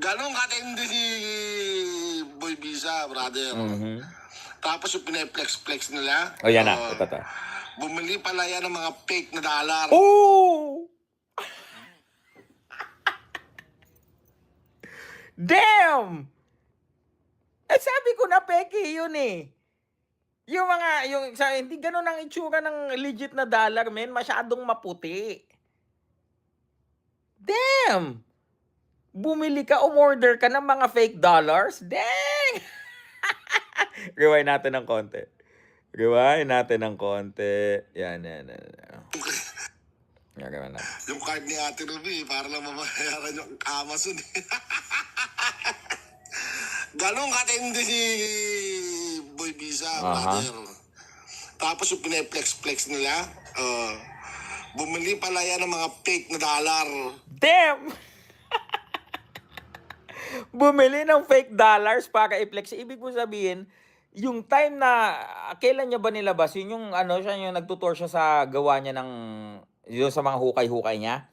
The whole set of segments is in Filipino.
Ganon katindi si Boy Bisa, brother. Tapos yung pinay-flex-flex nila. O yan na, ito to. Bumili pala yan ng mga fake na dollar. Oh! Damn! Eh sabi ko na peke yun eh. Hindi ganun ang itsura ng legit na dollar, men. Masyadong maputi. Damn! Bumili ka, umorder ka ng mga fake dollars? Dang! Rewind natin ng konti. Yan. Rewind natin. Yung card ni Ate Ruby, para lang mamayaran yung Amazon. Ganon katindi si Boy Bisa, brother. Tapos yung pinay-flex-flex nila, bumili pala yan ng mga fake na dollar. Damn! Bumili ng fake dollars para i-flex. Ibig mo sabihin, yung time na, kailan niya ba nilabas? Yun yung, siya yung nagtutour siya sa gawa niya ng, yun sa mga hukay-hukay niya.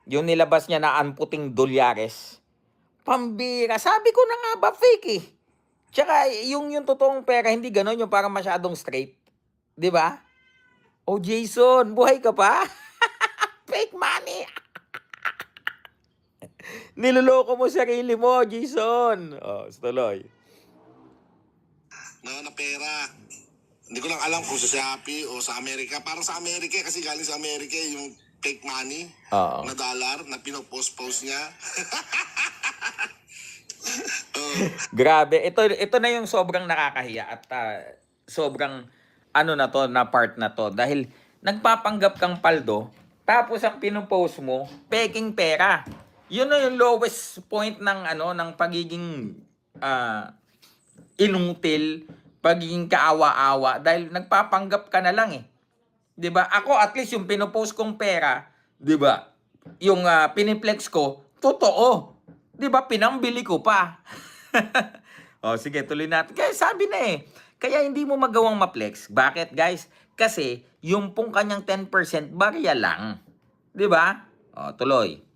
Yung nilabas niya na anputing dolyares. Pambira. Sabi ko na nga ba, fake eh. Tsaka, yung totoong pera, hindi ganon, yung parang masyadong straight. Di ba? Oh, Jason, buhay ka pa? Fake money. Niloloko mo sarili mo, Jason. Oh, tuloy. Na pera. Hindi ko lang alam kung sa Shopee o sa Amerika. Parang sa Amerika, kasi galing sa Amerika yung fake money na dollar na pinopost-post niya. Grabe. Ito na yung sobrang nakakahiya at sobrang na part na to. Dahil nagpapanggap kang paldo, tapos ang pinopost mo, peking pera. Yun na yung lowest point ng ng pagiging inutil, pagiging kaawa-awa dahil nagpapanggap ka na lang eh. 'Di ba? Ako at least yung pinopost kong pera, 'di ba? Yung piniplex ko, totoo. 'Di ba? Pinambili ko pa. Oh, sige, tuloy natin. Kaya sabi na eh, kaya hindi mo magawang ma-flex. Bakit, guys? Kasi yung pong kanyang 10% barya lang. 'Di ba? Oh, tuloy.